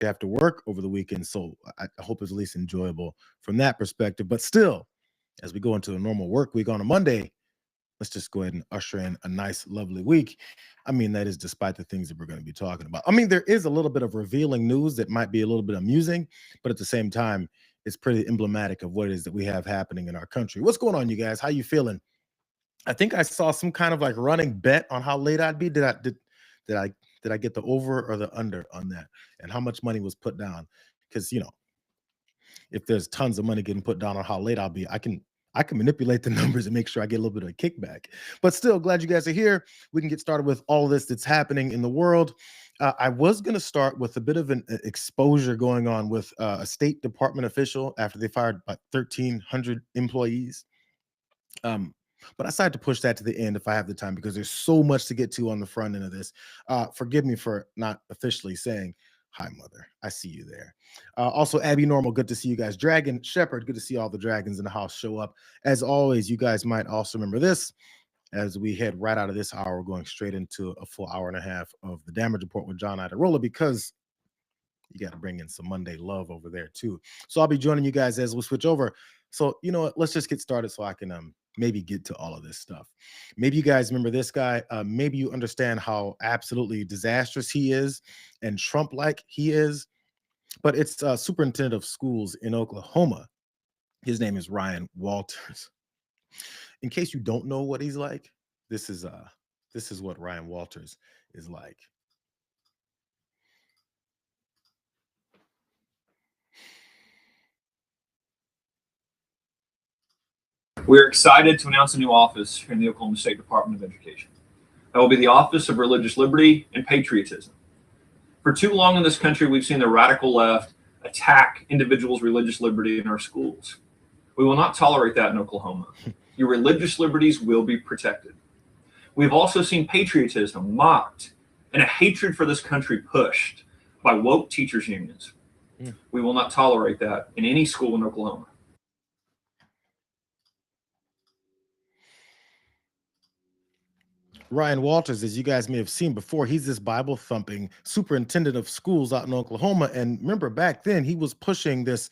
have to work over the weekend. So I hope it's at least enjoyable from that perspective. But still, as we go into a normal work week on a Monday, let's just go ahead and usher in a nice, lovely week. I mean, that is despite the things that we're going to be talking about. I mean, there is a little bit of revealing news that might be a little bit amusing, but at the same time, it's pretty emblematic of what it is that we have happening in our country. What's going on, you guys? How you feeling? I think I saw some kind of like running bet on how late I'd be. Did I did I get the over or the under on that? And how much money was put down? Because if there's tons of money getting put down on how late I'll be, I can manipulate the numbers and make sure I get a little bit of a kickback. But still, glad you guys are here. We can get started with all of this that's happening in the world. I was going to start with a bit of an exposure going on with a State Department official after they fired about 1,300 employees. But I decided to push that to the end if I have the time, because there's so much to get to on the front end of this. Forgive me for not officially saying hi, Mother. I see you there. Also, Abby Normal, good to see you guys. Dragon Shepherd, good to see all the dragons in the house show up. As always, you guys might also remember this. As we head right out of this hour, we're going straight into a full hour and a half of the damage report with John Idarola, because you got to bring in some Monday love over there too. So I'll be joining you guys as we switch over. So you know what? Let's just get started so I can maybe get to all of this stuff. Maybe you guys remember this guy. Maybe you understand how absolutely disastrous he is and Trump-like he is. But it's superintendent of schools in Oklahoma. His name is Ryan Walters. In case you don't know what he's like, this is what Ryan Walters is like. We're excited to announce a new office here in the Oklahoma State Department of Education. That will be the Office of Religious Liberty and Patriotism. For too long in this country, we've seen the radical left attack individuals' religious liberty in our schools. We will not tolerate that in Oklahoma. Your religious liberties will be protected. We've also seen patriotism mocked and a hatred for this country pushed by woke teachers' unions. We will not tolerate that in any school in Oklahoma. Ryan Walters, as you guys may have seen before, he's this Bible thumping superintendent of schools out in Oklahoma. And remember, back then he was pushing this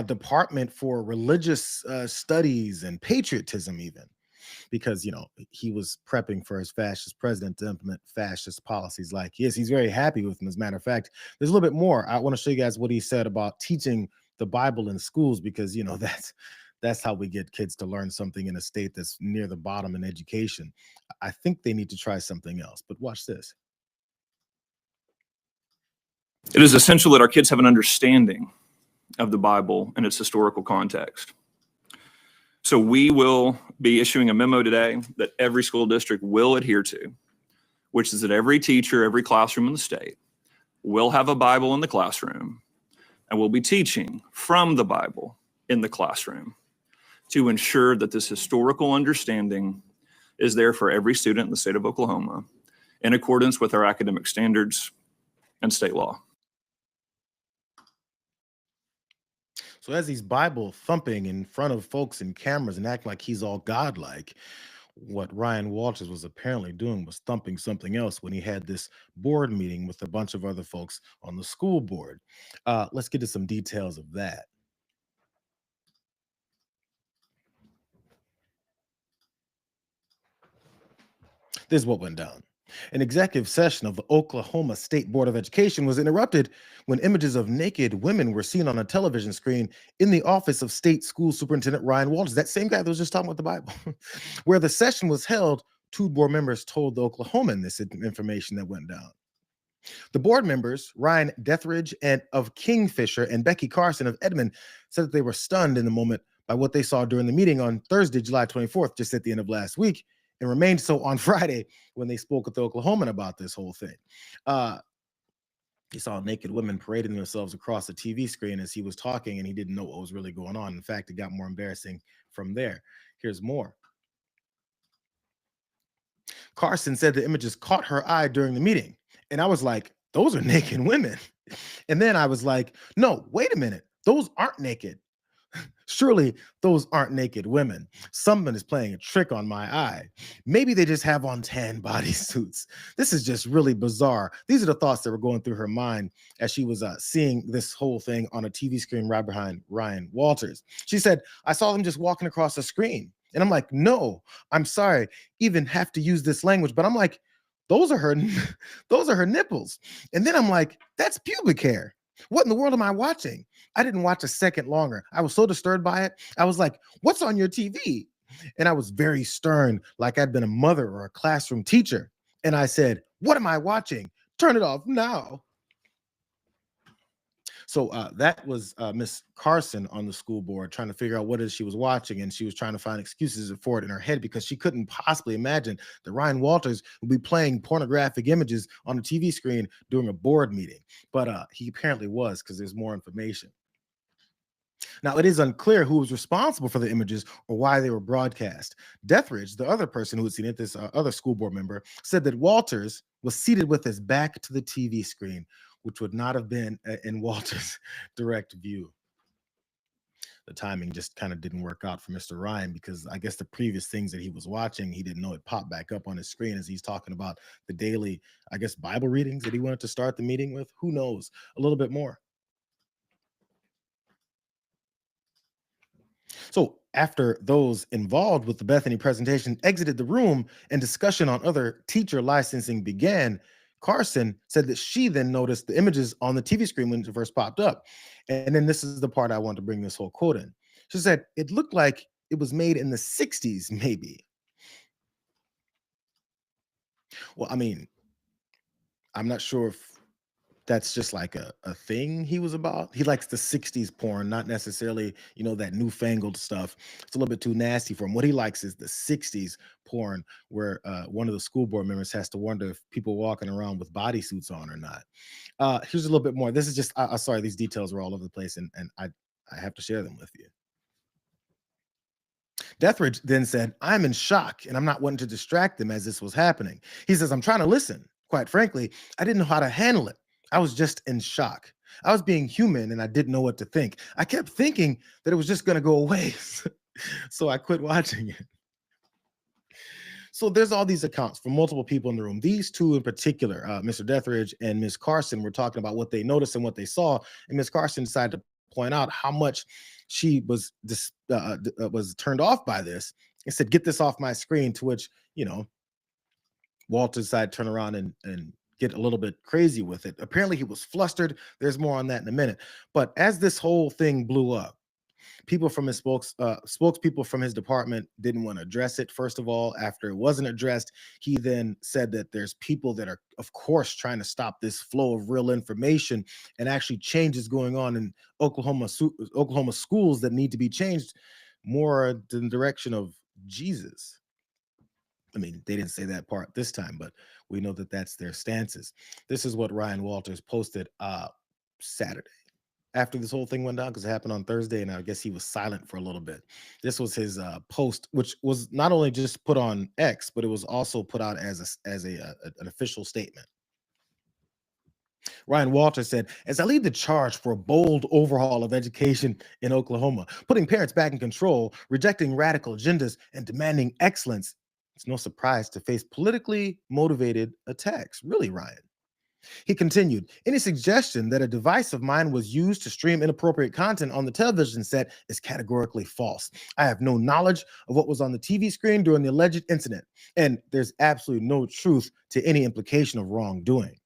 department for religious studies and patriotism, even because he was prepping for his fascist president to implement fascist policies like his. He's very happy with them. As a matter of fact, there's a little bit more. I want to show you guys what he said about teaching the Bible in schools, because that's how we get kids to learn something in a state that's near the bottom in education. I think they need to try something else, but watch this. It is essential that our kids have an understanding of the Bible and its historical context. So we will be issuing a memo today that every school district will adhere to, which is that every teacher, every classroom in the state will have a Bible in the classroom, and will be teaching from the Bible in the classroom to ensure that this historical understanding is there for every student in the state of Oklahoma in accordance with our academic standards and state law. So as he's Bible thumping in front of folks and cameras and acting like he's all godlike, what Ryan Walters was apparently doing was thumping something else when he had this board meeting with a bunch of other folks on the school board. Let's get to some details of that. This is what went down. An executive session of the Oklahoma State Board of Education was interrupted when images of naked women were seen on a television screen in the office of State School Superintendent Ryan Walters, that same guy that was just talking about the Bible. Where the session was held, two board members told the Oklahoman this information that went down. The board members, Ryan Deathridge and of Kingfisher and Becky Carson of Edmond, said that they were stunned in the moment by what they saw during the meeting on Thursday, July 24th, just at the end of last week, and remained so on Friday when they spoke with the Oklahoman about this whole thing. He saw naked women parading themselves across the TV screen as he was talking, and he didn't know what was really going on. In fact, it got more embarrassing from there. Here's more. Carson said the images caught her eye during the meeting, and I was like, those are naked women. And then I was like, no, wait a minute, those aren't naked. Surely those aren't naked women. Someone is playing a trick on my eye. Maybe they just have on tan bodysuits. This is just really bizarre. These are the thoughts that were going through her mind as she was seeing this whole thing on a TV screen right behind Ryan Walters. She said, I saw them just walking across the screen. And I'm like, no, I'm sorry, even have to use this language. But I'm like, those are her, those are her nipples. And then I'm like, that's pubic hair. What in the world am I watching? I didn't watch a second longer. I was so disturbed by it. I was like, what's on your TV? And I was very stern, like I'd been a mother or a classroom teacher. And I said, what am I watching? Turn it off now. So that was Miss Carson on the school board trying to figure out what it is she was watching, and she was trying to find excuses for it in her head because she couldn't possibly imagine that Ryan Walters would be playing pornographic images on a TV screen during a board meeting. But he apparently was, because there's more information. Now, it is unclear who was responsible for the images or why they were broadcast. Deathridge, the other person who had seen it, this other school board member, said that Walters was seated with his back to the TV screen, which would not have been in Walters' direct view. The timing just kind of didn't work out for Mr. Ryan, because I guess the previous things that he was watching, he didn't know it popped back up on his screen as he's talking about the daily, I guess, Bible readings that he wanted to start the meeting with. Who knows? A little bit more. So after those involved with the Bethany presentation exited the room and discussion on other teacher licensing began, Carson said that she then noticed the images on the TV screen when it first popped up. And then this is the part I want to bring this whole quote in. She said, it looked like it was made in the 60s, maybe. Well, I mean, I'm not sure if that's just like a thing he was about. He likes the 60s porn, not necessarily, that newfangled stuff. It's a little bit too nasty for him. What he likes is the 60s porn, where one of the school board members has to wonder if people walking around with bodysuits on or not. Here's a little bit more. This is just, sorry, these details are all over the place, and I have to share them with you. Deathridge then said, I'm in shock, and I'm not wanting to distract them as this was happening. He says, I'm trying to listen. Quite frankly, I didn't know how to handle it. I was just in shock. I was being human, and I didn't know what to think. I kept thinking that it was just going to go away. So I quit watching it. So there's all these accounts from multiple people in the room. These two in particular, Mr. Deathridge and Ms. Carson, were talking about what they noticed and what they saw. And Ms. Carson decided to point out how much she was turned off by this and said, get this off my screen, to which, Walter decided to turn around and get a little bit crazy with it. Apparently he was flustered. There's more on that in a minute. But as this whole thing blew up, people from his spokespeople from his department didn't want to address it. First of all, after it wasn't addressed, he then said that there's people that are, of course, trying to stop this flow of real information, and actually changes going on in Oklahoma schools that need to be changed more in the direction of Jesus. I mean, they didn't say that part this time, but we know that that's their stances. This is what Ryan Walters posted Saturday after this whole thing went down, because it happened on Thursday, and I guess he was silent for a little bit. This was his post, which was not only just put on X, but it was also put out as an official statement. Ryan Walters said, as I lead the charge for a bold overhaul of education in Oklahoma, putting parents back in control, rejecting radical agendas, and demanding excellence, it's no surprise to face politically motivated attacks. Really, Ryan? He continued, any suggestion that a device of mine was used to stream inappropriate content on the television set is categorically false. I have no knowledge of what was on the TV screen during the alleged incident, and there's absolutely no truth to any implication of wrongdoing.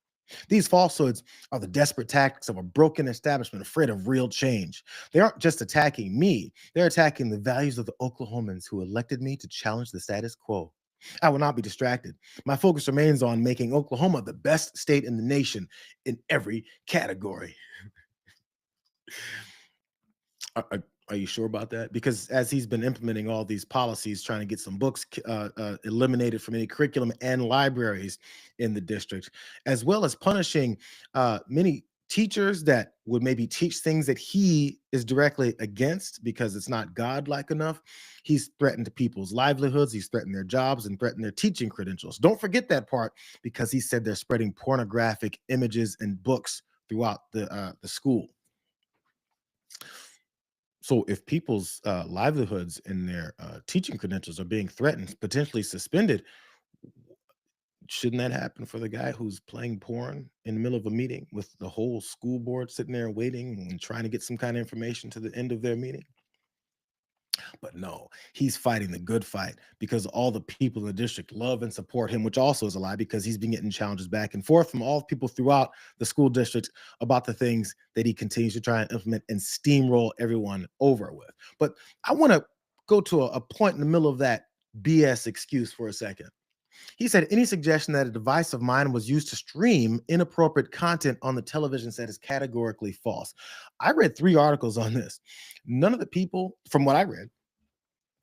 These falsehoods are the desperate tactics of a broken establishment afraid of real change. They aren't just attacking me, they're attacking the values of the Oklahomans who elected me to challenge the status quo. I will not be distracted. My focus remains on making Oklahoma the best state in the nation in every category. Are you sure about that? Because as he's been implementing all these policies, trying to get some books eliminated from any curriculum and libraries in the district, as well as punishing many teachers that would maybe teach things that he is directly against because it's not godlike enough. He's threatened people's livelihoods, he's threatened their jobs, and threatened their teaching credentials. Don't forget that part, because he said they're spreading pornographic images and books throughout the school. So if people's livelihoods and their teaching credentials are being threatened, potentially suspended, shouldn't that happen for the guy who's playing porn in the middle of a meeting with the whole school board sitting there waiting and trying to get some kind of information to the end of their meeting? But no, he's fighting the good fight because all the people in the district love and support him, which also is a lie because he's been getting challenges back and forth from all people throughout the school district about the things that he continues to try and implement and steamroll everyone over with. But I want to go to a point in the middle of that BS excuse for a second. He said any suggestion that a device of mine was used to stream inappropriate content on the television set is categorically false. I read 3 articles on this. None of the people, from what I read,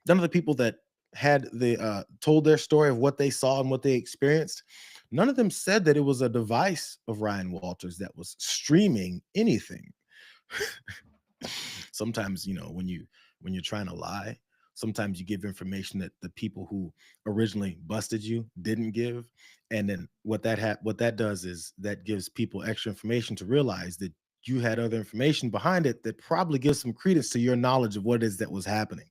none of the people that had the told their story of what they saw and what they experienced, none of them said that it was a device of Ryan Walters that was streaming anything. Sometimes, when you're trying to lie, sometimes you give information that the people who originally busted you didn't give, and then what that does is that gives people extra information to realize that you had other information behind it that probably gives some credence to your knowledge of what it is that was happening.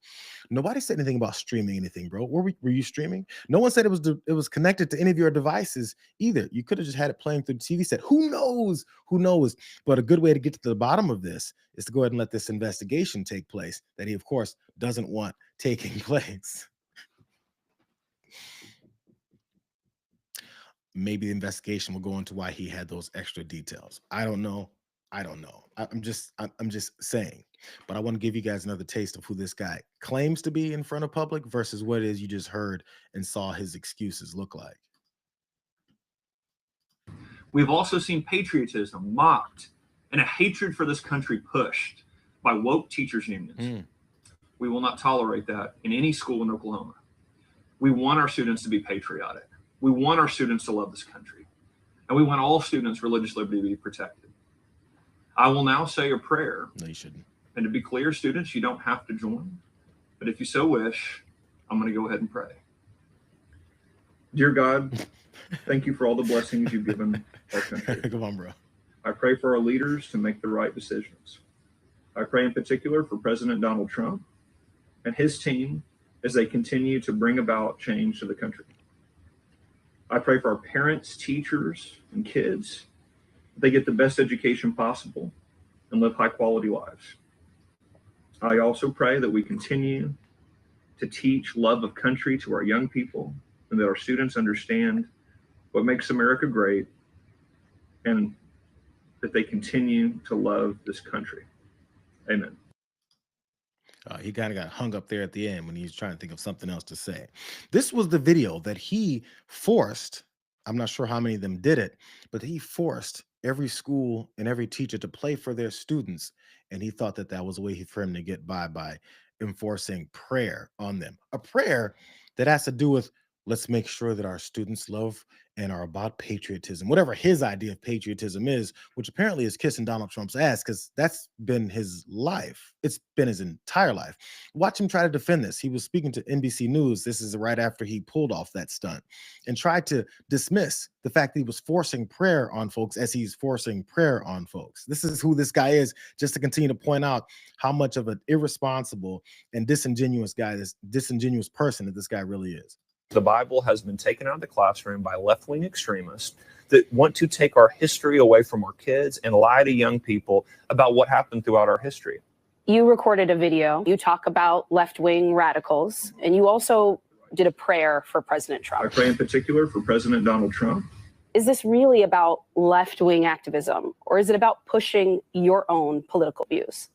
Nobody said anything about streaming anything, bro. Were you streaming? No one said it was connected to any of your devices either. You could have just had it playing through the TV set. Who knows? Who knows? But a good way to get to the bottom of this is to go ahead and let this investigation take place that he, of course, doesn't want taking place. Maybe the investigation will go into why he had those extra details. I don't know. I'm just saying. But I want to give you guys another taste of who this guy claims to be in front of public versus what it is you just heard and saw his excuses look like. We've also seen patriotism mocked and a hatred for this country pushed by woke teachers unions. We will not tolerate that in any school in Oklahoma. We want our students to be patriotic. We want our students to love this country. And we want all students' religious liberty to be protected. I will now say a prayer. No, you shouldn't. And to be clear, students, you don't have to join. But if you so wish, I'm going to go ahead and pray. Dear God, thank you for all the blessings you've given our country. Come on, bro. I pray for our leaders to make the right decisions. I pray in particular for President Donald Trump and his team as they continue to bring about change to the country. I pray for our parents, teachers, and kids. They get the best education possible and live high quality lives. I also pray that we continue to teach love of country to our young people and that our students understand what makes America great and that they continue to love this country. Amen. He kind of got hung up there at the end when he was trying to think of something else to say. This was the video that he forced. I'm not sure how many of them did it, but he forced every school and every teacher to play for their students. And he thought that that was a way for him to get by enforcing prayer on them. A prayer that has to do with, let's make sure that our students love and are about patriotism, whatever his idea of patriotism is, which apparently is kissing Donald Trump's ass, because that's been his life. It's been his entire life. Watch him try to defend this. He was speaking to NBC News. This is right after he pulled off that stunt and tried to dismiss the fact that he was forcing prayer on folks as he's forcing prayer on folks. This is who this guy is, just to continue to point out how much of an irresponsible and disingenuous person that this guy really is. The Bible has been taken out of the classroom by left-wing extremists that want to take our history away from our kids and lie to young people about what happened throughout our history. You recorded a video. You talk about left-wing radicals, and you also did a prayer for President Trump. I pray in particular for President Donald Trump. Is this really about left-wing activism, or is it about pushing your own political views?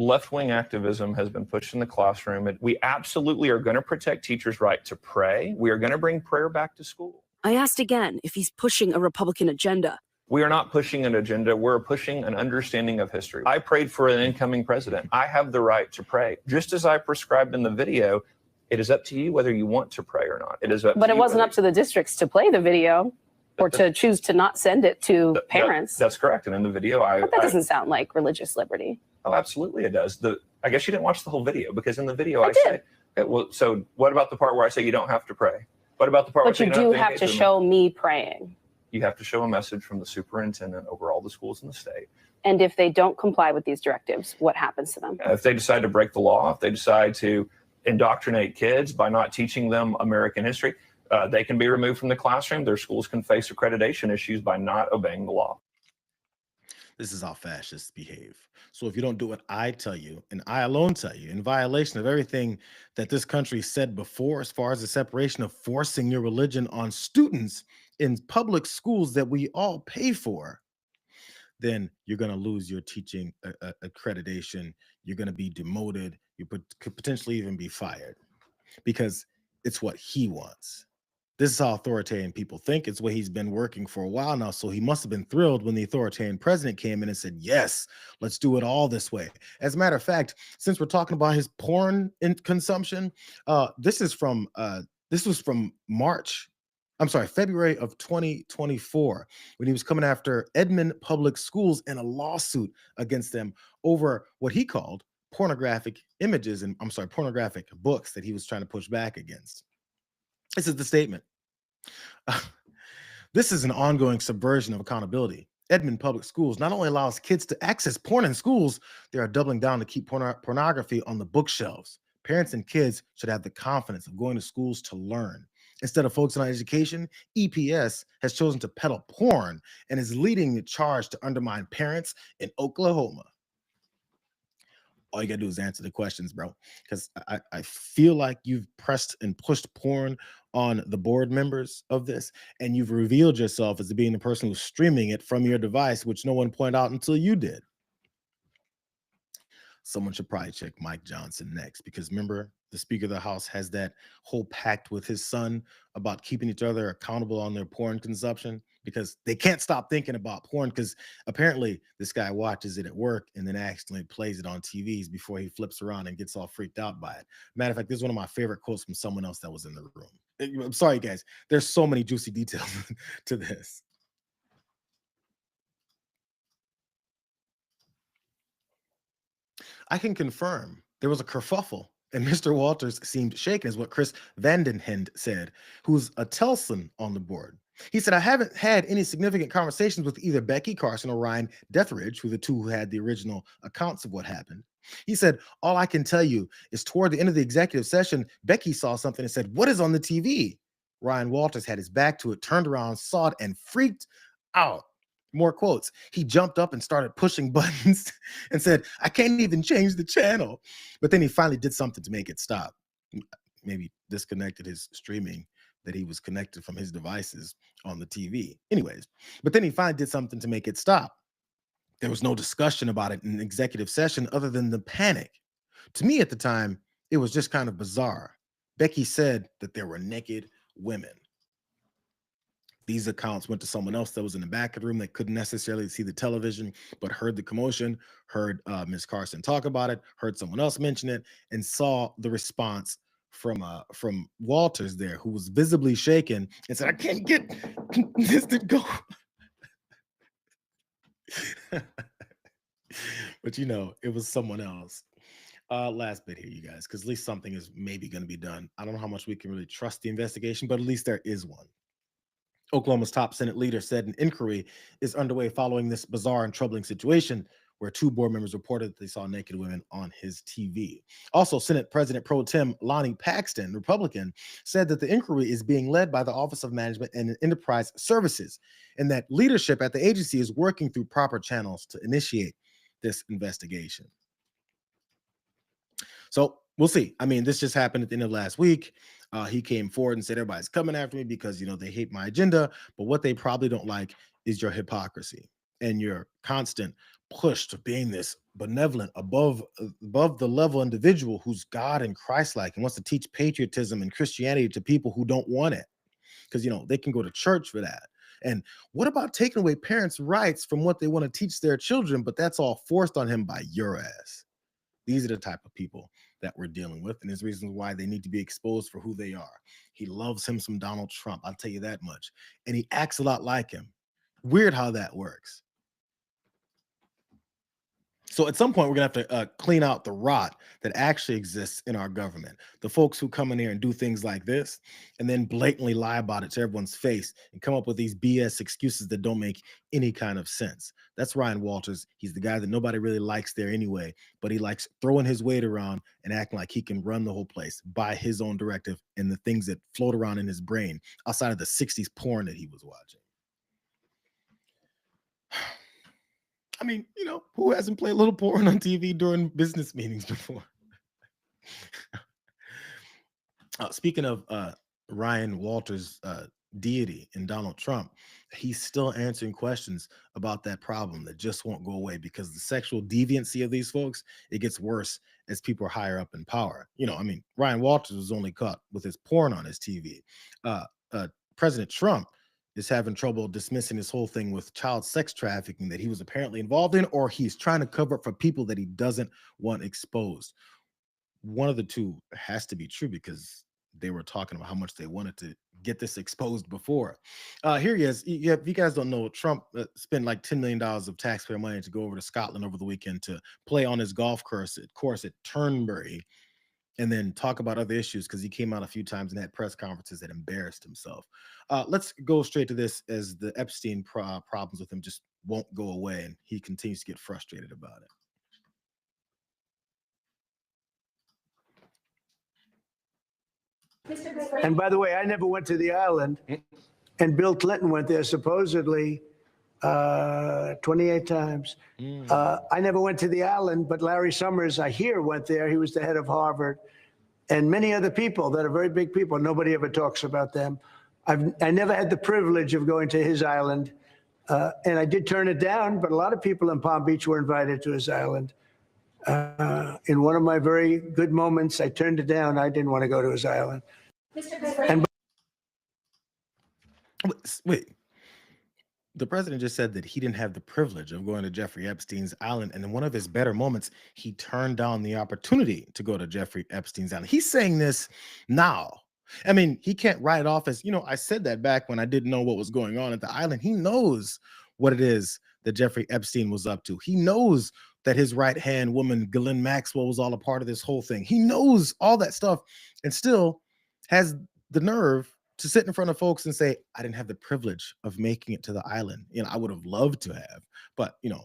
Left-wing activism has been pushed in the classroom, and we absolutely are going to protect teachers' right to pray. We are going to bring prayer back to school. I asked again if he's pushing a Republican agenda. We are not pushing an agenda. We're pushing an understanding of history. I prayed for an incoming president. I have the right to pray. Just as I prescribed in the video, it is up to you whether you want to pray or not. It is up But to it you wasn't whether- up to the districts to play the video or to choose to not send it to parents. That's correct. And in the video, But that doesn't sound like religious liberty. Oh, absolutely it does. I guess you didn't watch the whole video, because in the video I did. say, okay, well, so what about the part where I say you don't have to pray? What about the part where I But say you don't do have to engage with show me praying. You have to show a message from the superintendent over all the schools in the state. And if they don't comply with these directives, what happens to them? If they decide to break the law, if they decide to indoctrinate kids by not teaching them American history, they can be removed from the classroom. Their schools can face accreditation issues by not obeying the law. This is how fascists behave. So if you don't do what I tell you, and I alone tell you, in violation of everything that this country said before, as far as the separation of forcing your religion on students in public schools that we all pay for, then you're going to lose your teaching accreditation. You're going to be demoted. You could potentially even be fired because it's what he wants. This is how authoritarian people think. It's what he's been working for a while now. So he must have been thrilled when the authoritarian president came in and said, yes, let's do it all this way. As a matter of fact, since we're talking about his porn consumption, this was from February of 2024, when he was coming after Edmond Public Schools in a lawsuit against them over what he called pornographic images and pornographic books that he was trying to push back against. This is the statement. This is an ongoing subversion of accountability. Edmond Public Schools not only allows kids to access porn in schools, they are doubling down to keep pornography on the bookshelves. Parents and kids should have the confidence of going to schools to learn. Instead of focusing on education, EPS has chosen to peddle porn and is leading the charge to undermine parents in Oklahoma. All you gotta do is answer the questions, bro. Because I feel like you've pressed and pushed porn on the board members of this, and you've revealed yourself as being the person who's streaming it from your device, which no one pointed out until you did. Someone should probably check Mike Johnson next, because remember, the Speaker of the House has that whole pact with his son about keeping each other accountable on their porn consumption, because they can't stop thinking about porn, because apparently this guy watches it at work and then accidentally plays it on TVs before he flips around and gets all freaked out by it. Matter of fact, this is one of my favorite quotes from someone else that was in the room. I'm sorry, guys. There's so many juicy details to this. I can confirm there was a kerfuffle, and Mr. Walters seemed shaken, is what Chris Vandenhend said, who's a Telson on the board. He said, I haven't had any significant conversations with either Becky Carson or Ryan Deathridge, who the two who had the original accounts of what happened. He said, all I can tell you is toward the end of the executive session, Becky saw something and said, what is on the TV? Ryan Walters had his back to it, turned around, saw it, and freaked out. More quotes. He jumped up and started pushing buttons and said, I can't even change the channel. But then he finally did something to make it stop. Maybe disconnected his streaming that he was connected from his devices on the TV. Anyways, but then he finally did something to make it stop. There was no discussion about it in an executive session other than the panic. To me at the time, it was just kind of bizarre. Becky said that there were naked women. These accounts went to someone else that was in the back of the room that couldn't necessarily see the television, but heard the commotion, heard Ms. Carson talk about it, heard someone else mention it, and saw the response from Walters there, who was visibly shaken and said, I can't get this to go. But you know, it was someone else. Last bit here, you guys, because at least something is maybe going to be done. I don't know how much we can really trust the investigation, but at least there is one. Oklahoma's top Senate leader said an inquiry is underway following this bizarre and troubling situation where two board members reported that they saw naked women on his TV. Also, Senate President Pro Tem Lonnie Paxton, Republican, said that the inquiry is being led by the Office of Management and Enterprise Services, and that leadership at the agency is working through proper channels to initiate this investigation. So we'll see. I mean, this just happened at the end of last week. He came forward and said, everybody's coming after me because, you know, they hate my agenda. But what they probably don't like is your hypocrisy and your constant push to being this benevolent, above the level individual who's God and Christ-like and wants to teach patriotism and Christianity to people who don't want it. Because, you know, they can go to church for that. And what about taking away parents' rights from what they want to teach their children? But that's all forced on him by your ass. These are the type of people that we're dealing with, and there's reasons why they need to be exposed for who they are. He loves him some Donald Trump, I'll tell you that much. And he acts a lot like him. Weird how that works. So at some point, we're going to have to clean out the rot that actually exists in our government. The folks who come in here and do things like this and then blatantly lie about it to everyone's face and come up with these BS excuses that don't make any kind of sense. That's Ryan Walters. He's the guy that nobody really likes there anyway, but he likes throwing his weight around and acting like he can run the whole place by his own directive and the things that float around in his brain outside of the 60s porn that he was watching. I mean, you know, who hasn't played a little porn on TV during business meetings before? Speaking of Ryan Walters' deity in Donald Trump, he's still answering questions about that problem that just won't go away because the sexual deviancy of these folks, it gets worse as people are higher up in power. You know, I mean, Ryan Walters was only caught with his porn on his TV. President Trump is having trouble dismissing this whole thing with child sex trafficking that he was apparently involved in, or he's trying to cover up for people that he doesn't want exposed. One of the two has to be true because they were talking about how much they wanted to get this exposed before. Here he is. If you guys don't know, Trump spent like $10 million of taxpayer money to go over to Scotland over the weekend to play on his golf course at Turnberry, and then talk about other issues because he came out a few times and had press conferences that embarrassed himself. Let's go straight to this, as the Epstein problems with him just won't go away, and he continues to get frustrated about it. And by the way, I never went to the island, and Bill Clinton went there supposedly 28 times. I never went to the island, but Larry Summers, I hear, went there. He was the head of Harvard, and many other people that are very big people. Nobody ever talks about them. I never had the privilege of going to his island, and I did turn it down, but a lot of people in Palm Beach were invited to his island. In one of my very good moments, I turned it down. I didn't want to go to his island. And wait, the president just said that he didn't have the privilege of going to Jeffrey Epstein's island, and in one of his better moments, he turned down the opportunity to go to Jeffrey Epstein's island. He's saying this now. I mean, he can't write it off as, you know, I said that back when I didn't know what was going on at the island. He knows what it is that Jeffrey Epstein was up to. He knows that his right-hand woman, Ghislaine Maxwell, was all a part of this whole thing. He knows all that stuff and still has the nerve to sit in front of folks and say, I didn't have the privilege of making it to the island. You know, I would have loved to have, but, you know,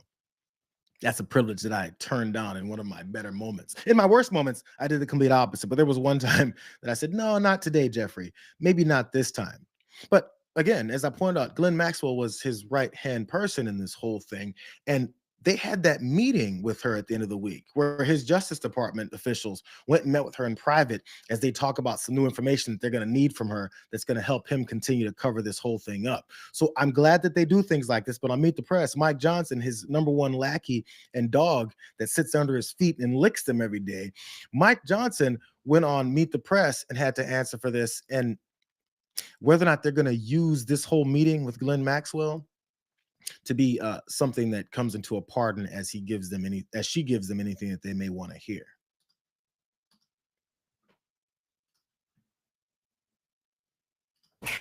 that's a privilege that I turned down in one of my better moments. In my worst moments, I did the complete opposite. But there was one time that I said, no, not today, Jeffrey. Maybe not this time. But again, as I pointed out, Ghislaine Maxwell was his right-hand person in this whole thing. And they had that meeting with her at the end of the week where his Justice Department officials went and met with her in private as they talk about some new information that they're going to need from her that's going to help him continue to cover this whole thing up. So I'm glad that they do things like this. But on Meet the Press, Mike Johnson, his number one lackey and dog that sits under his feet and licks them every day, Mike Johnson went on Meet the Press and had to answer for this. And whether or not they're going to use this whole meeting with Ghislaine Maxwell to be something that comes into a pardon as she gives them anything that they may want to hear.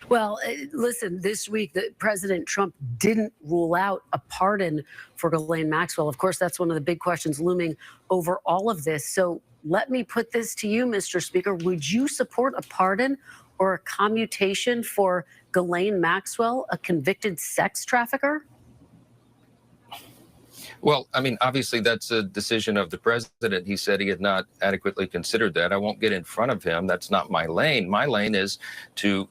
Well, listen, this week, President Trump didn't rule out a pardon for Ghislaine Maxwell. Of course, that's one of the big questions looming over all of this. So let me put this to you, Mr. Speaker. Would you support a pardon or a commutation for Ghislaine Maxwell, a convicted sex trafficker? Well, I mean, obviously, that's a decision of the president. He said he had not adequately considered that. I won't get in front of him. That's not my lane. My lane is to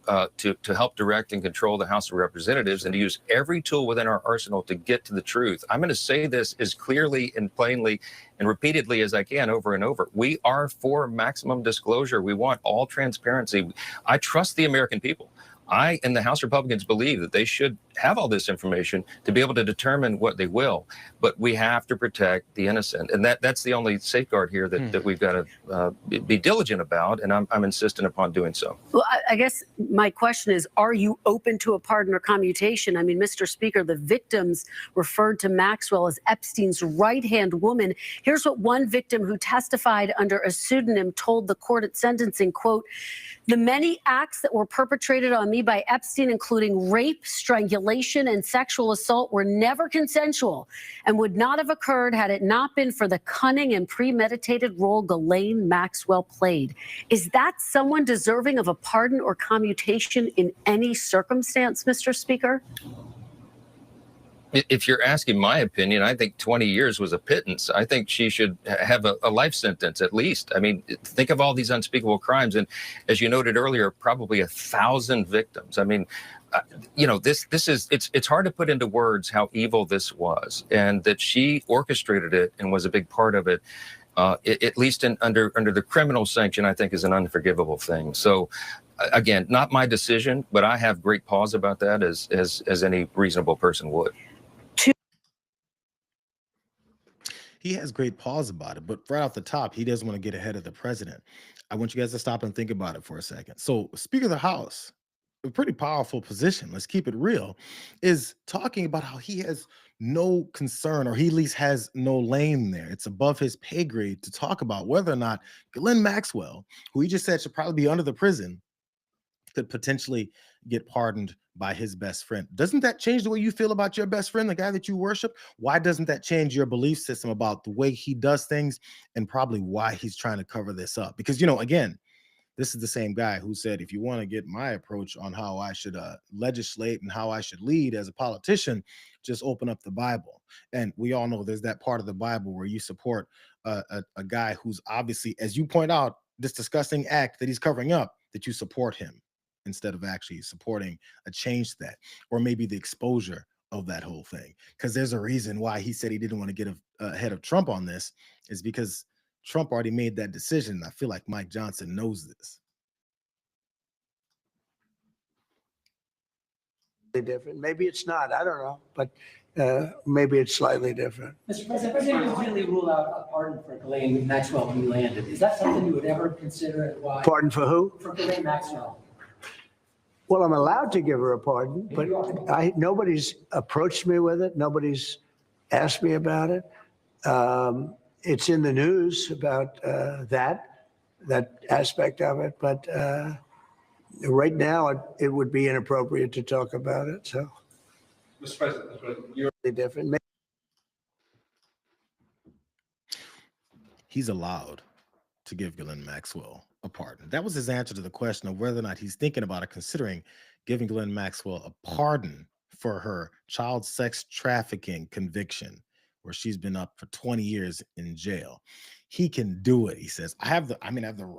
help direct and control the House of Representatives and to use every tool within our arsenal to get to the truth. I'm going to say this as clearly and plainly and repeatedly as I can over and over. We are for maximum disclosure. We want all transparency. I trust the American people. I and the House Republicans believe that they should have all this information to be able to determine what they will, but we have to protect the innocent, and that's the only safeguard here that we've got to be diligent about, and I'm insistent upon doing so. Well, I guess my question is, are you open to a pardon or commutation? I mean, Mr. Speaker, the victims referred to Maxwell as Epstein's right-hand woman. Here's what one victim who testified under a pseudonym told the court at sentencing, quote, "The many acts that were perpetrated on me committed by Epstein, including rape, strangulation, and sexual assault, were never consensual and would not have occurred had it not been for the cunning and premeditated role Ghislaine Maxwell played. Is that someone deserving of a pardon or commutation in any circumstance, Mr. Speaker? If you're asking my opinion, I think 20 years was a pittance. I think she should have a life sentence at least. I mean, think of all these unspeakable crimes. And as you noted earlier, probably 1,000 victims. I mean, you know, it's hard to put into words how evil this was, and that she orchestrated it and was a big part of it. At least under the criminal sanction, I think is an unforgivable thing. So again, not my decision, but I have great pause about that, as any reasonable person would. He has great pause about it, but right off the top, he doesn't want to get ahead of the president. I want you guys to stop and think about it for a second. So, Speaker of the House, a pretty powerful position, let's keep it real, is talking about how he has no concern, or he at least has no lane there. It's above his pay grade to talk about whether or not Ghislaine Maxwell, who he just said should probably be under the prison, could potentially get pardoned by his best friend. Doesn't that change the way you feel about your best friend, the guy that you worship? Why doesn't that change your belief system about the way he does things, and probably why he's trying to cover this up? Because, you know, again, this is the same guy who said, if you want to get my approach on how I should legislate and how I should lead as a politician, just open up the Bible. And we all know there's that part of the Bible where you support a guy who's obviously, as you point out, this disgusting act that he's covering up, that you support him instead of actually supporting a change to that, or maybe the exposure of that whole thing. Because there's a reason why he said he didn't want to get ahead of Trump on this, is because Trump already made that decision. I feel like Mike Johnson knows this. Different. Maybe it's not. I don't know, but maybe it's slightly different. Mr. President, President completely ruled out a pardon for Ghislaine Maxwell when you landed. Is that something you would ever consider, and why? Pardon for who? For Ghislaine Maxwell. Well, I'm allowed to give her a pardon, but nobody's approached me with it. Nobody's asked me about it. It's in the news about that aspect of it, but right now it would be inappropriate to talk about it. So, Mr. President, you're really different. He's allowed to give Ghislaine Maxwell a pardon. That was his answer to the question of whether or not he's thinking about or considering giving Ghislaine Maxwell a pardon for her child sex trafficking conviction, where she's been up for 20 years in jail. He can do it. He says, I have the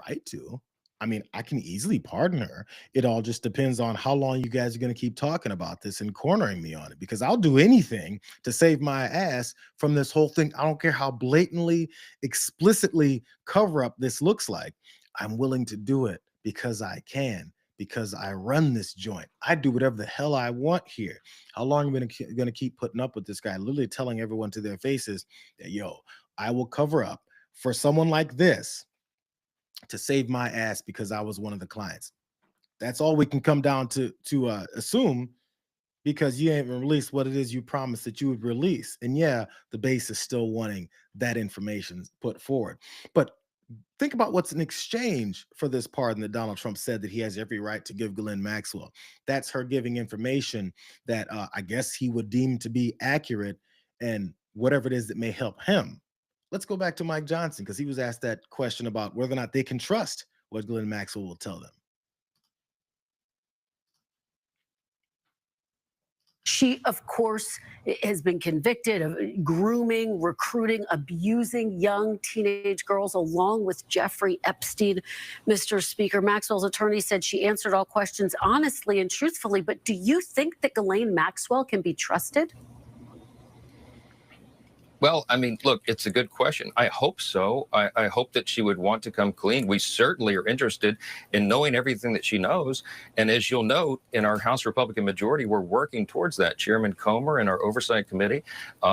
right to. I mean, I can easily pardon her. It all just depends on how long you guys are going to keep talking about this and cornering me on it, because I'll do anything to save my ass from this whole thing. I don't care how blatantly, explicitly cover up this looks like. I'm willing to do it because I can, because I run this joint. I do whatever the hell I want here. How long am I going to keep putting up with this guy literally telling everyone to their faces that, yo, I will cover up for someone like this to save my ass because I was one of the clients. That's all we can come down to assume, because you ain't released what it is you promised that you would release. And yeah, the base is still wanting that information put forward. But think about what's in exchange for this pardon that Donald Trump said that he has every right to give Ghislaine Maxwell. That's her giving information that I guess he would deem to be accurate, and whatever it is that may help him. Let's go back to Mike Johnson, because he was asked that question about whether or not they can trust what Ghislaine Maxwell will tell them. She, of course, has been convicted of grooming, recruiting, abusing young teenage girls, along with Jeffrey Epstein. Mr. Speaker, Maxwell's attorney said she answered all questions honestly and truthfully. But do you think that Ghislaine Maxwell can be trusted? Well, I mean, look, it's a good question. I hope so. I hope that she would want to come clean. We certainly are interested in knowing everything that she knows. And as you'll note, in our House Republican majority, we're working towards that. Chairman Comer and our Oversight Committee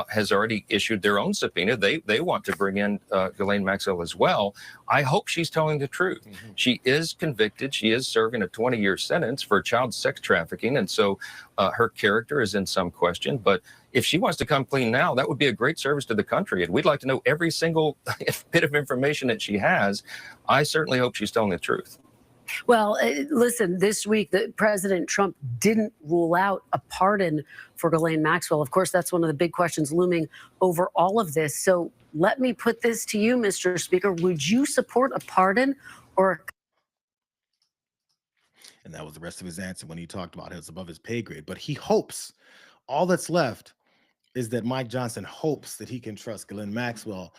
has already issued their own subpoena. They want to bring in Ghislaine Maxwell as well. I hope she's telling the truth. Mm-hmm. She is convicted. She is serving a 20-year sentence for child sex trafficking. And so her character is in some question. But if she wants to come clean now, that would be a great service to the country. And we'd like to know every single bit of information that she has. I certainly hope she's telling the truth. Well, listen, this week, President Trump didn't rule out a pardon for Ghislaine Maxwell. Of course, that's one of the big questions looming over all of this. So let me put this to you, Mr. Speaker. Would you support a pardon or And that was the rest of his answer when he talked about it's above his pay grade. But he hopes all that's left is that Mike Johnson hopes that he can trust Ghislaine Maxwell.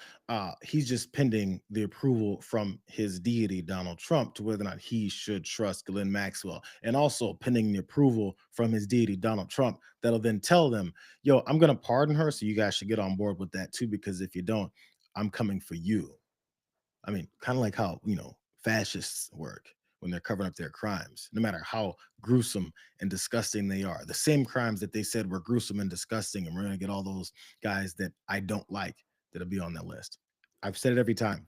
He's just pending the approval from his deity, Donald Trump, to whether or not he should trust Ghislaine Maxwell, and also pending the approval from his deity, Donald Trump, that'll then tell them, yo, I'm going to pardon her, so you guys should get on board with that too, because if you don't, I'm coming for you. I mean, kind of like how, fascists work when they're covering up their crimes, no matter how gruesome and disgusting they are. The same crimes that they said were gruesome and disgusting, and we're going to get all those guys that I don't like that'll be on that list. I've said it every time.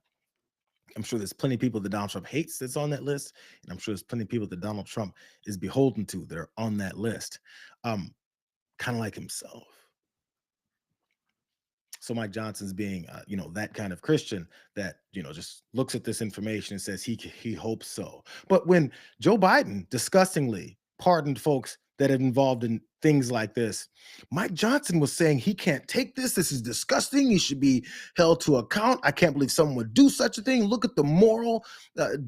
I'm sure there's plenty of people that Donald Trump hates that's on that list, and I'm sure there's plenty of people that Donald Trump is beholden to that are on that list, kind of like himself. So Mike Johnson's being, that kind of Christian that, just looks at this information and says he hopes so. But when Joe Biden disgustingly pardoned folks that had involved in things like this, Mike Johnson was saying he can't take this. This is disgusting. He should be held to account. I can't believe someone would do such a thing. Look at the moral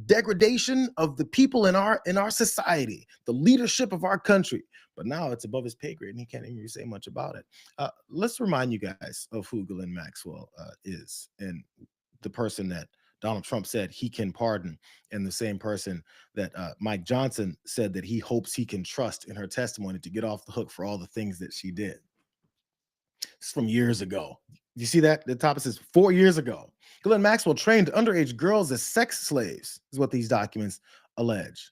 degradation of the people in our society, the leadership of our country. But now it's above his pay grade, and he can't even say much about it. Let's remind you guys of who Ghislaine Maxwell is, and the person that Donald Trump said he can pardon, and the same person that Mike Johnson said that he hopes he can trust in her testimony to get off the hook for all the things that she did. It's from years ago. You see that? The top says 4 years ago. Ghislaine Maxwell trained underage girls as sex slaves, is what these documents allege.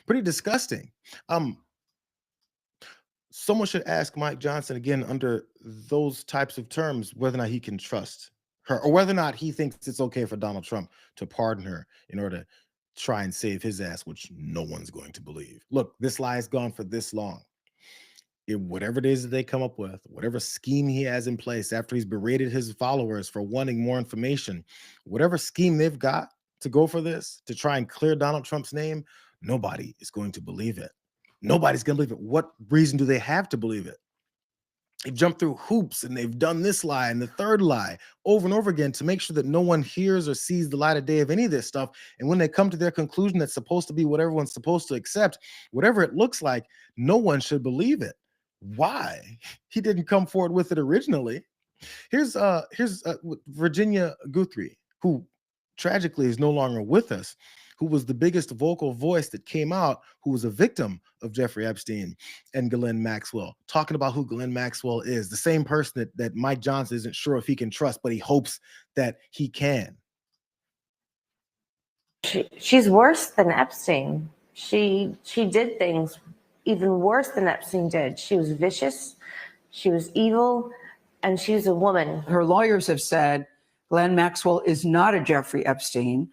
Pretty disgusting. Someone should ask Mike Johnson again under those types of terms whether or not he can trust her, or whether or not he thinks it's okay for Donald Trump to pardon her in order to try and save his ass, which no one's going to believe. Look, this lie has gone for this long. Whatever it is that they come up with, whatever scheme he has in place after he's berated his followers for wanting more information, whatever scheme they've got to go for this, to try and clear Donald Trump's name, nobody is going to believe it. Nobody's going to believe it. What reason do they have to believe it? They've jumped through hoops and they've done this lie and the third lie over and over again to make sure that no one hears or sees the light of day of any of this stuff. And when they come to their conclusion that's supposed to be what everyone's supposed to accept, whatever it looks like, no one should believe it. Why? He didn't come forward with it originally. Here's Virginia Guthrie, who tragically is no longer with us, who was the biggest vocal voice that came out, who was a victim of Jeffrey Epstein and Ghislaine Maxwell, talking about who Ghislaine Maxwell is, the same person that Mike Johnson isn't sure if he can trust, but he hopes that he can. She's worse than Epstein. She did things even worse than Epstein did. She was vicious, she was evil, and she's a woman. Her lawyers have said Ghislaine Maxwell is not a Jeffrey Epstein,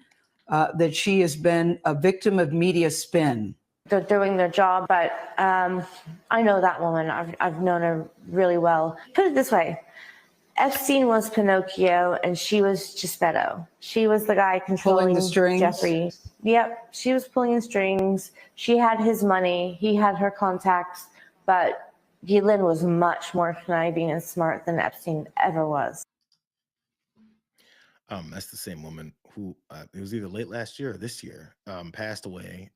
that she has been a victim of media spin. They're doing their job, but I know that woman. I've known her really well. Put it this way. Epstein was Pinocchio and she was Geppetto. She was the guy controlling the strings. Jeffrey. Yep, she was pulling the strings. She had his money. He had her contacts, but Ghislaine was much more conniving and smart than Epstein ever was. That's the same woman who it was either late last year or this year, passed away,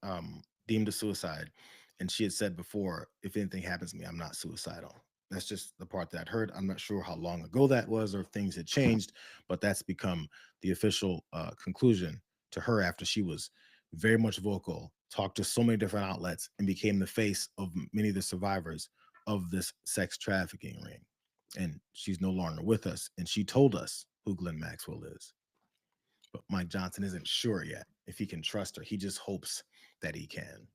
deemed a suicide. And she had said before, if anything happens to me, I'm not suicidal. That's just the part that I'd heard. I'm not sure how long ago that was or if things had changed, but that's become the official conclusion to her after she was very much vocal, talked to so many different outlets, and became the face of many of the survivors of this sex trafficking ring. And she's no longer with us. And she told us who Ghislaine Maxwell is. But Mike Johnson isn't sure yet if he can trust her. He just hopes that he can.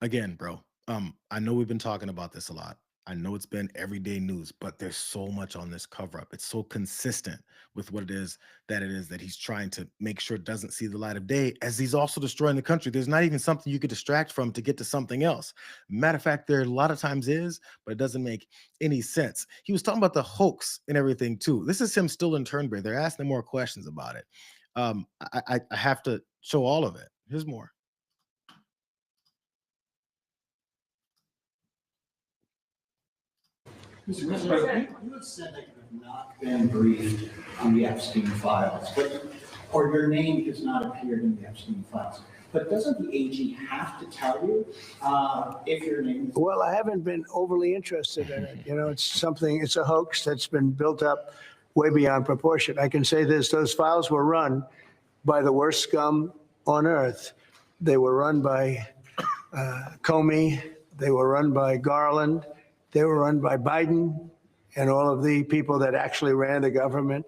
Again, bro, I know we've been talking about this a lot, I know it's been everyday news, but there's so much on this cover up. It's so consistent with what it is that he's trying to make sure it doesn't see the light of day, as he's also destroying the country. There's not even something you could distract from to get to something else. Matter of fact, there a lot of times is, but it doesn't make any sense. He was talking about the hoax and everything too. This is him still in Turnberry. They're asking him more questions about it. I have to show all of it. Here's more. Mr. President, you have said that you have not been briefed on the Epstein files, or your name has not appeared in the Epstein files. But doesn't the AG have to tell you if your name is... Well, I haven't been overly interested in it. You know, it's a hoax that's been built up way beyond proportion. I can say this, those files were run by the worst scum on earth. They were run by Comey. They were run by Garland. They were run by Biden and all of the people that actually ran the government,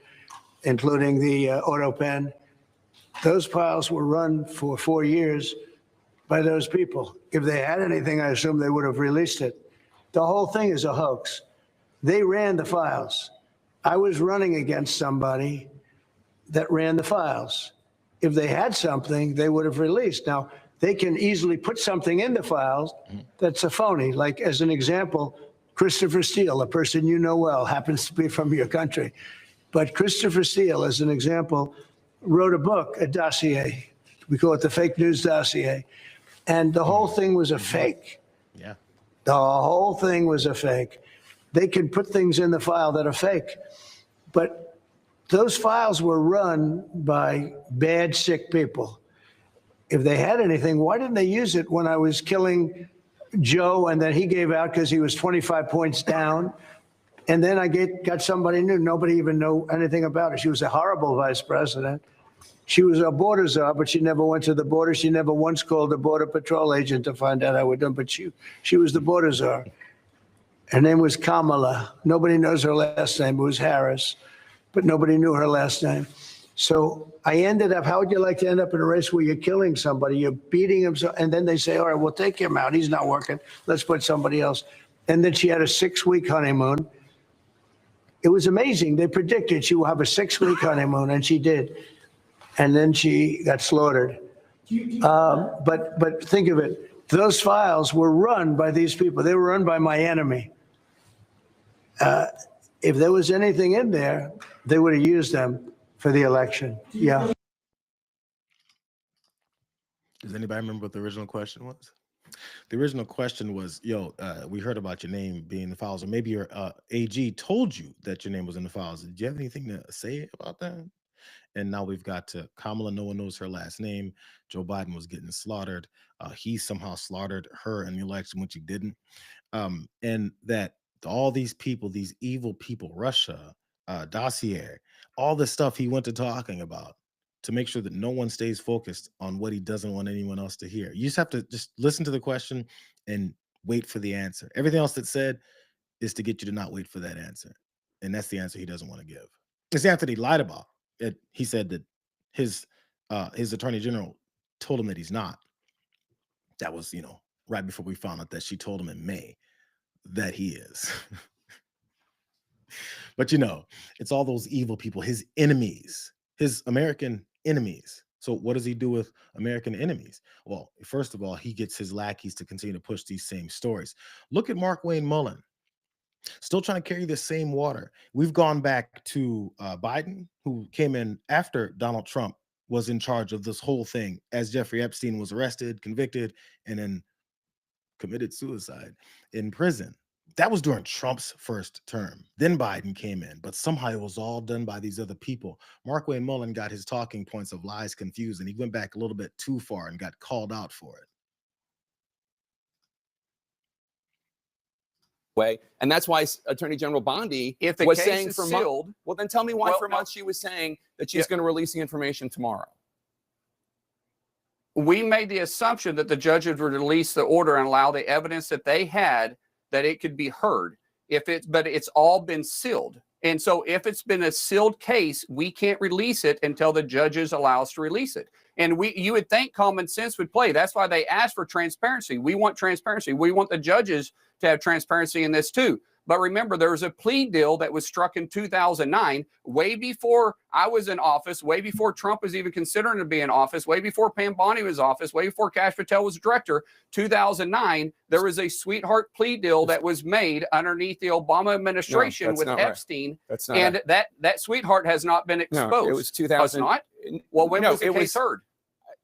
including the auto pen. Those files were run for 4 years by those people. If they had anything, I assume they would have released it. The whole thing is a hoax. They ran the files. I was running against somebody that ran the files. If they had something, they would have released. Now, they can easily put something in the files that's a phony. Like, as an example, Christopher Steele, a person you know well, happens to be from your country. But Christopher Steele, as an example, wrote a book, a dossier. We call it the fake news dossier. And the whole thing was a fake. Yeah. The whole thing was a fake. They can put things in the file that are fake. But those files were run by bad, sick people. If they had anything, why didn't they use it when I was killing Joe and then he gave out because he was 25 points down? And then I got somebody new. Nobody even knew anything about her. She was a horrible vice president. She was a border czar, but she never went to the border. She never once called a border patrol agent to find out how we're done. But she was the border czar. Her name was Kamala. Nobody knows her last name. It was Harris, but nobody knew her last name. So I ended up, how would you like to end up in a race where you're killing somebody, you're beating him, and then they say, all right, we'll take him out. He's not working. Let's put somebody else. And then she had a 6-week honeymoon. It was amazing. They predicted she would have a 6-week honeymoon, and she did. And then she got slaughtered. But think of it. Those files were run by these people. They were run by my enemy. If there was anything in there, they would have used them for the election. Yeah. Does anybody remember what the original question was? The original question was, we heard about your name being in the files, or maybe your AG told you that your name was in the files. Did you have anything to say about that? And now we've got to Kamala. No one knows her last name. Joe Biden was getting slaughtered. He somehow slaughtered her in the election, which he didn't. And that all these people, these evil people, Russia, dossier, all the stuff he went to talking about to make sure that no one stays focused on what he doesn't want anyone else to hear. You just have to just listen to the question and wait for the answer. Everything else that's said is to get you to not wait for that answer. And that's the answer he doesn't want to give. It's the answer that he lied about. He said that his attorney general told him that he's not. That was, right before we found out that she told him in May that he is. But it's all those evil people, his enemies, his American enemies. So what does he do with American enemies? Well, first of all, he gets his lackeys to continue to push these same stories. Look at Mark Wayne Mullen. Still trying to carry the same water. We've gone back to Biden, who came in after Donald Trump was in charge of this whole thing, as Jeffrey Epstein was arrested, convicted, and then committed suicide in prison. That was during Trump's first term. Then Biden came in, but somehow it was all done by these other people. Mark Wayne Mullen got his talking points of lies confused, and he went back a little bit too far and got called out for it. Way, and that's why Attorney General Bondi was saying for months. Well, then tell me why for months she was saying that she's going to release the information tomorrow. We made the assumption that the judges would release the order and allow the evidence that they had that it could be heard. But it's all been sealed, and so if it's been a sealed case, we can't release it until the judges allow us to release it. And you would think common sense would play. That's why they asked for transparency. We want transparency. We want the judges to have transparency in this too. But remember, there was a plea deal that was struck in 2009, way before I was in office, way before Trump was even considering to be in office, way before Pam Bondi was in office, way before Kash Patel was director. 2009, there was a sweetheart plea deal that was made underneath the Obama administration with Epstein. Right. That's not and that sweetheart has not been exposed. No, it was 2000. Oh, it's not? Well, when was the case heard?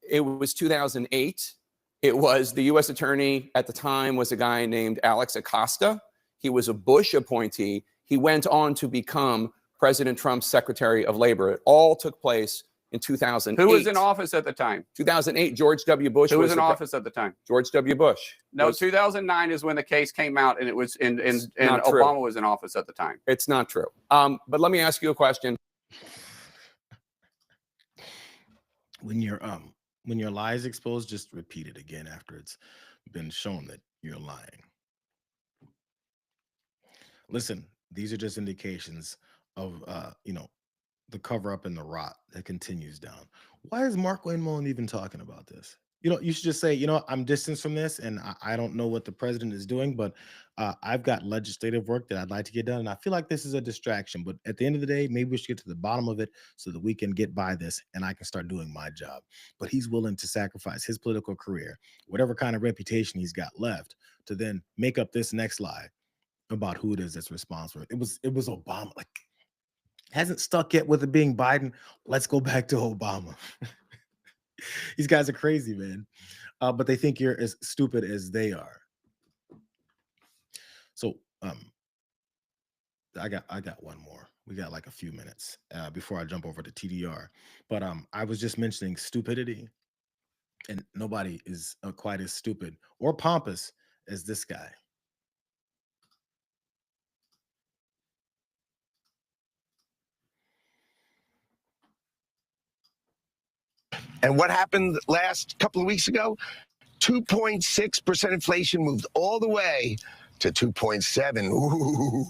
It was 2008. It was the U.S. attorney at the time was a guy named Alex Acosta. He was a Bush appointee. He went on to become President Trump's Secretary of Labor. It all took place in 2008. Who was in office at the time? 2008, George W. Bush. Who was in office at the time? George W. Bush. No, 2009 is when the case came out, and it was and Obama was in office at the time. It's not true. But let me ask you a question. When your lie is exposed, just repeat it again after it's been shown that you're lying. Listen, these are just indications of the cover up and the rot that continues down. Why is Mark Wayne Mullin even talking about this? You should just say, I'm distanced from this, and I don't know what the president is doing, but I've got legislative work that I'd like to get done, and I feel like this is a distraction. But at the end of the day, maybe we should get to the bottom of it so that we can get by this, and I can start doing my job. But he's willing to sacrifice his political career, whatever kind of reputation he's got left, to then make up this next lie about who it is that's responsible. It was Obama. Like, hasn't stuck yet with it being Biden. Let's go back to Obama. These guys are crazy, man. But they think you're as stupid as they are. So I got one more. We got like a few minutes before I jump over to TDR. But I was just mentioning stupidity, and nobody is quite as stupid or pompous as this guy. And what happened last couple of weeks ago? 2.6% inflation moved all the way to 2.7. Ooh.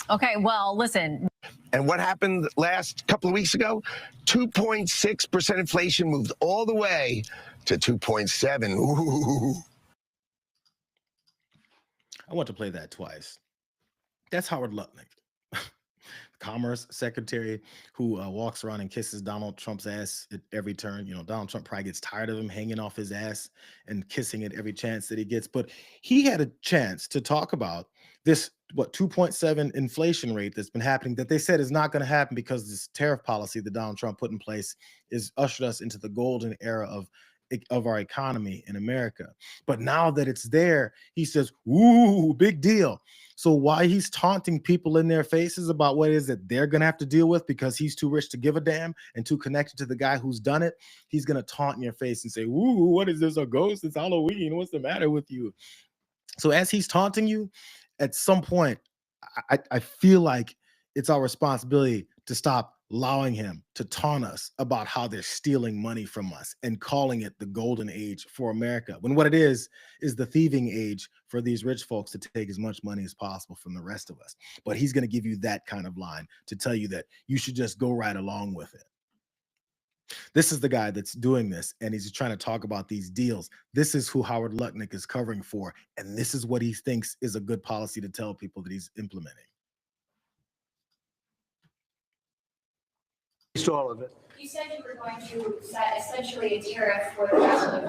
Okay, well, listen. And what happened last couple of weeks ago? 2.6% inflation moved all the way to 2.7. Ooh. I want to play that twice. That's Howard Lutnick, Commerce Secretary, who walks around and kisses Donald Trump's ass at every turn. Donald Trump probably gets tired of him hanging off his ass and kissing it every chance that he gets. But he had a chance to talk about this, 2.7 inflation rate that's been happening, that they said is not going to happen because this tariff policy that Donald Trump put in place is ushered us into the golden era of our economy in America. But now that it's there, he says, ooh, big deal. So why he's taunting people in their faces about what it is that they're going to have to deal with because he's too rich to give a damn and too connected to the guy who's done it, he's going to taunt in your face and say, ooh, what is this, a ghost? It's Halloween. What's the matter with you? So as he's taunting you, at some point, I feel like it's our responsibility to stop allowing him to taunt us about how they're stealing money from us and calling it the golden age for America, when what it is the thieving age for these rich folks to take as much money as possible from the rest of us. But he's going to give you that kind of line to tell you that you should just go right along with it. This is the guy that's doing this, and he's trying to talk about these deals. This is who Howard Lutnick is covering for, and this is what he thinks is a good policy to tell people that he's implementing. All of it. You said you were going to set essentially a tariff for the rest of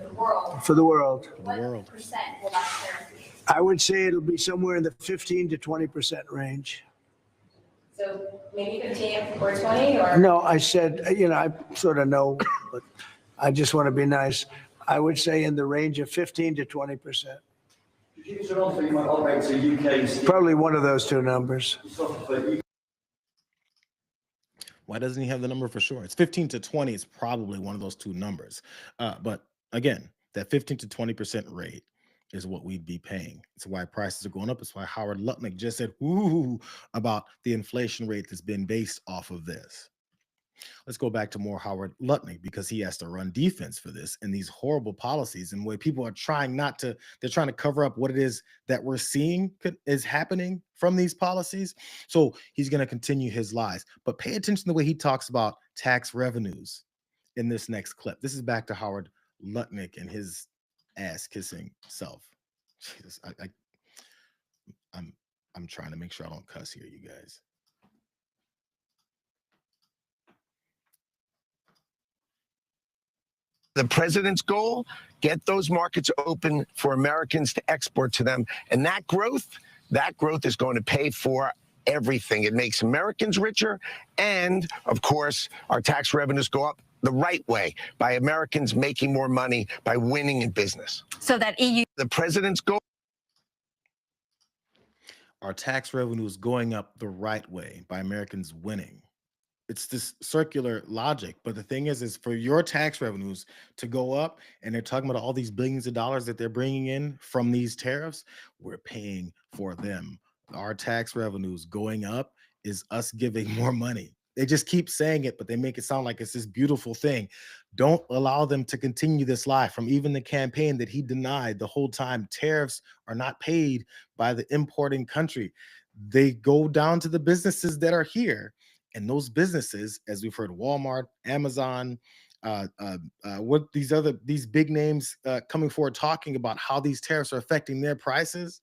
the world. For the world. What percent will that tariff be? I would say it'll be somewhere in the 15 to 20% range. So maybe 15 or 20 or? No, I said, I sort of know, but I just want to be nice. I would say in the range of 15 to 20%. Probably one of those two numbers. Why doesn't he have the number for sure? It's 15 to 20 is probably one of those two numbers. But again, that 15 to 20% rate is what we'd be paying. It's why prices are going up. It's why Howard Lutnick just said, ooh, about the inflation rate that's been based off of this. Let's go back to more Howard Lutnick, because he has to run defense for this and these horrible policies, and where people are trying they're trying to cover up what it is that we're seeing is happening from these policies. So he's going to continue his lies, but pay attention to the way he talks about tax revenues in this next clip. This is back to Howard Lutnick and his ass kissing self. Jesus, I'm trying to make sure I don't cuss here, you guys. The president's goal, get those markets open for Americans to export to them. And that growth is going to pay for everything. It makes Americans richer. And of course, our tax revenues go up the right way by Americans making more money by winning in business. So that the president's goal. Our tax revenues going up the right way by Americans winning. It's this circular logic, but the thing is for your tax revenues to go up, and they're talking about all these billions of dollars that they're bringing in from these tariffs, we're paying for them. Our tax revenues going up is us giving more money. They just keep saying it, but they make it sound like it's this beautiful thing. Don't allow them to continue this lie from even the campaign that he denied the whole time. Tariffs are not paid by the importing country. They go down to the businesses that are here. And those businesses, as we've heard, Walmart, Amazon, what these big names coming forward talking about how these tariffs are affecting their prices.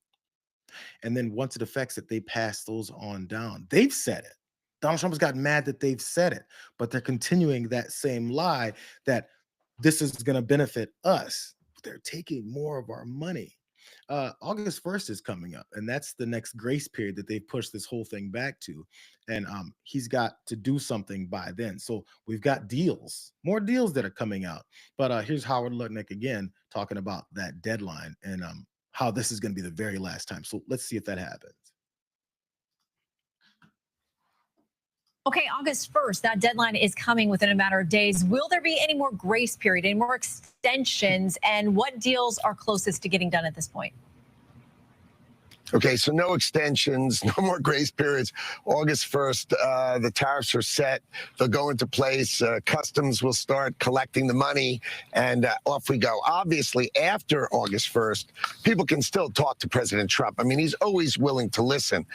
And then once it affects it, they pass those on down. They've said it. Donald Trump has gotten mad that they've said it, but they're continuing that same lie that this is going to benefit us. They're taking more of our money. August 1st is coming up, and that's the next grace period that they've pushed this whole thing back to. And he's got to do something by then. So we've got deals, more deals that are coming out. But here's Howard Lutnick again talking about that deadline and how this is going to be the very last time. So let's see if that happens. Okay, August 1st, that deadline is coming within a matter of days. Will there be any more grace period, any more extensions, and what deals are closest to getting done at this point? Okay, so no extensions, no more grace periods. August 1st, the tariffs are set. They'll go into place. Customs will start collecting the money, and off we go. Obviously, after August 1st, people can still talk to President Trump. I mean, he's always willing to listen.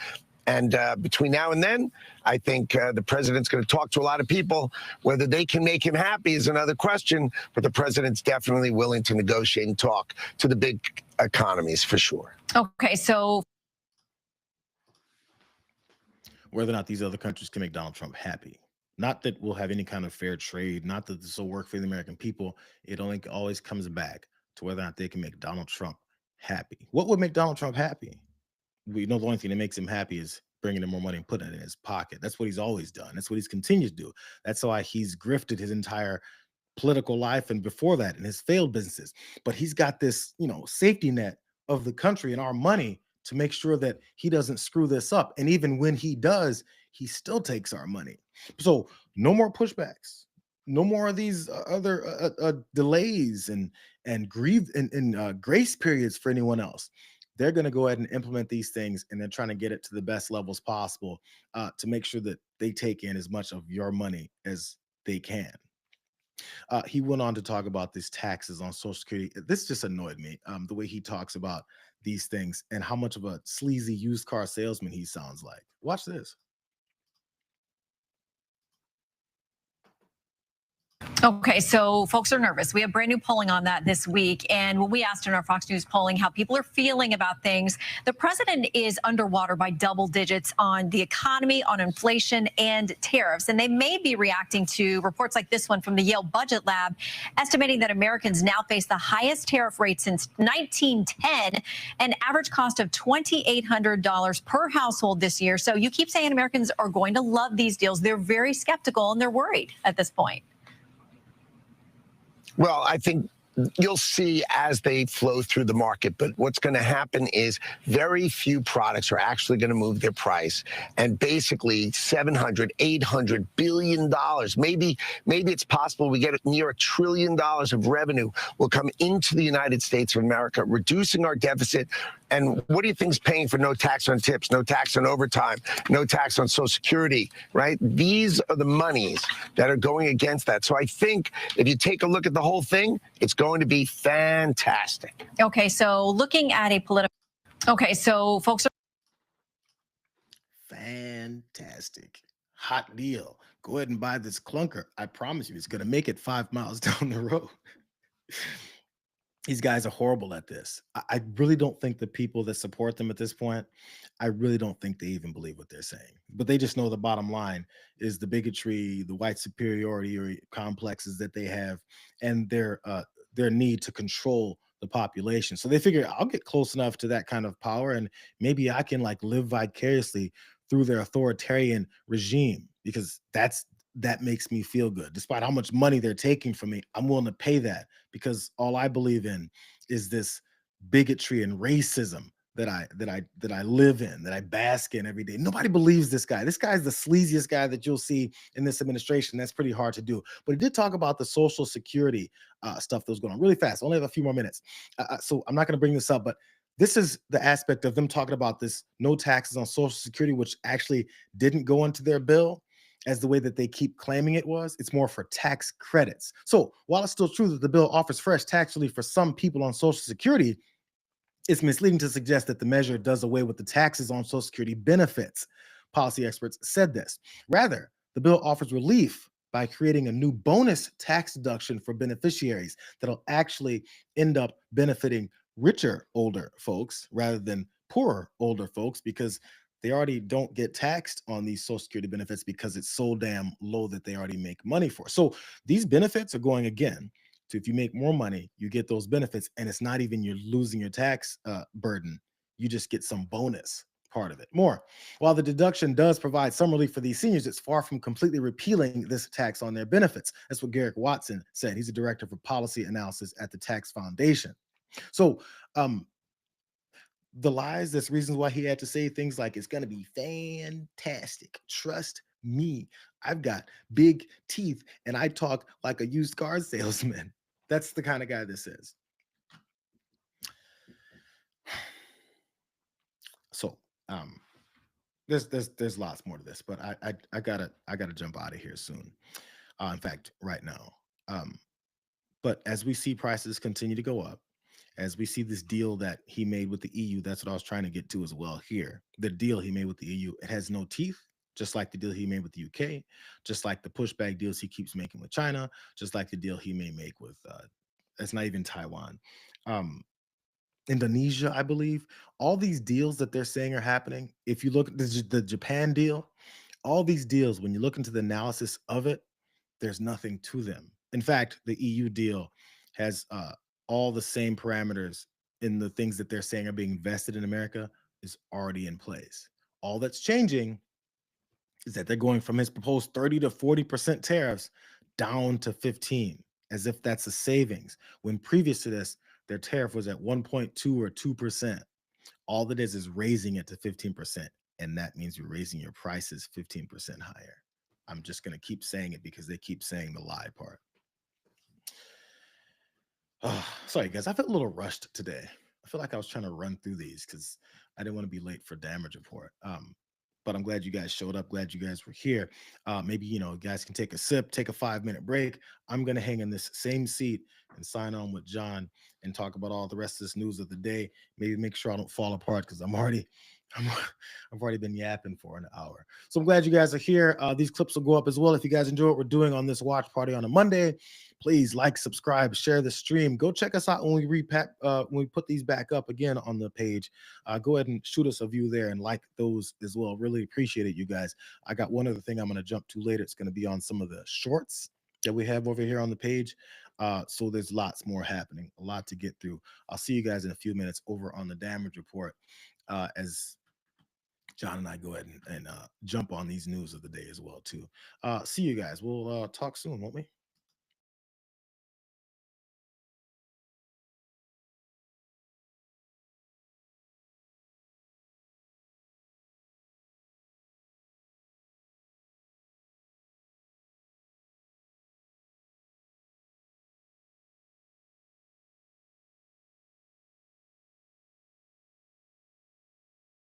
And between now and then, I think the president's going to talk to a lot of people. Whether they can make him happy is another question, but the president's definitely willing to negotiate and talk to the big economies for sure. Okay, so whether or not these other countries can make Donald Trump happy. Not that we'll have any kind of fair trade, not that this will work for the American people. It only always comes back to whether or not they can make Donald Trump happy. What would make Donald Trump happy? We know the only thing that makes him happy is bringing him more money and putting it in his pocket. That's what he's always done. That's what he's continued to do. That's why he's grifted his entire political life and before that in his failed businesses. But he's got this, safety net of the country and our money to make sure that he doesn't screw this up. And even when he does, he still takes our money. So no more pushbacks. No more of these other delays and grace periods for anyone else. They're going to go ahead and implement these things, and they're trying to get it to the best levels possible to make sure that they take in as much of your money as they can. He went on to talk about these taxes on Social Security. This just annoyed me, the way he talks about these things and how much of a sleazy used car salesman he sounds like. Watch this. Okay, so folks are nervous. We have brand new polling on that this week. And when we asked in our Fox News polling how people are feeling about things, the president is underwater by double digits on the economy, on inflation, and tariffs. And they may be reacting to reports like this one from the Yale Budget Lab, estimating that Americans now face the highest tariff rate since 1910, an average cost of $2,800 per household this year. So you keep saying Americans are going to love these deals. They're very skeptical and they're worried at this point. Well, I think you'll see as they flow through the market, but what's going to happen is very few products are actually going to move their price, and basically $700, $800 billion, maybe it's possible we get near $1 trillion of revenue will come into the United States of America, reducing our deficit. And what do you think is paying for no tax on tips, no tax on overtime, no tax on Social Security, right? These are the monies that are going against that. So I think if you take a look at the whole thing, it's going to be fantastic. Okay, so looking at a political. Okay, so folks are. Fantastic. Hot deal. go ahead and buy this clunker. I promise you, it's going to make it 5 miles down the road. These guys are horrible at this. I really don't think the people that support them at this point, I really don't think they even believe what they're saying. But they just know the bottom line is the bigotry, the white superiority or complexes that they have, and their need to control the population. So they figure I'll get close enough to that kind of power, and maybe I can like live vicariously through their authoritarian regime because that makes me feel good. Despite how much money they're taking from me, I'm willing to pay that because all I believe in is this bigotry and racism that I live in, that I bask in every day. Nobody believes this guy. This guy's the sleaziest guy that you'll see in this administration. That's pretty hard to do. But he did talk about the Social Security stuff that was going on really fast. Only have a few more minutes. So I'm not going to bring this up, but this is the aspect of them talking about this no taxes on Social Security, which actually didn't go into their bill as the way that they keep claiming it was. It's more for tax credits. So while it's still true that the bill offers fresh tax relief for some people on Social Security, it's misleading to suggest that the measure does away with the taxes on Social Security benefits. Policy experts said this. Rather, the bill offers relief by creating a new bonus tax deduction for beneficiaries that'll actually end up benefiting richer older folks rather than poorer older folks because they already don't get taxed on these Social Security benefits because it's so damn low that they already make money for. So these benefits are going again to, if you make more money, you get those benefits, and it's not even you're losing your tax burden. You just get some bonus part of it. More. While the deduction does provide some relief for these seniors, it's far from completely repealing this tax on their benefits. That's what Garrick Watson said. He's a director for policy analysis at the Tax Foundation. So the lies, there's reasons why he had to say things like it's going to be fantastic. Trust me. I've got big teeth and I talk like a used car salesman. That's the kind of guy this is. So there's lots more to this, but I gotta jump out of here soon. In fact, right now. But as we see prices continue to go up, as we see this deal that he made with the EU, that's what I was trying to get to as well here. The deal he made with the EU, it has no teeth, just like the deal he made with the UK, just like the pushback deals he keeps making with China, just like the deal he may make with, it's not even Taiwan. Indonesia, I believe. All these deals that they're saying are happening, if you look at the Japan deal, all these deals, when you look into the analysis of it, there's nothing to them. In fact, the EU deal has all the same parameters in the things that they're saying are being vested in America is already in place. All that's changing is that they're going from his proposed 30 to 40% tariffs down to 15, as if that's a savings. When previous to this, their tariff was at 1.2 or 2%. All that is raising it to 15%. And that means you're raising your prices 15% higher. I'm just going to keep saying it because they keep saying the lie part. Sorry, guys. I felt a little rushed today. I feel like I was trying to run through these because I didn't want to be late for damage report. But I'm glad you guys showed up. Glad you guys were here. Maybe, you guys can take a sip, take a 5-minute break. I'm going to hang in this same seat and sign on with John and talk about all the rest of this news of the day. Maybe make sure I don't fall apart because I've already been yapping for an hour. So I'm glad you guys are here. These clips will go up as well. If you guys enjoy what we're doing on this watch party on a Monday, please like, subscribe, share the stream. Go check us out when we put these back up again on the page. Go ahead and shoot us a view there and like those as well. Really appreciate it, you guys. I got one other thing I'm going to jump to later. It's going to be on some of the shorts that we have over here on the page. So there's lots more happening, a lot to get through. I'll see you guys in a few minutes over on the damage report as John and I go ahead and jump on these news of the day as well too. See you guys. We'll talk soon, won't we?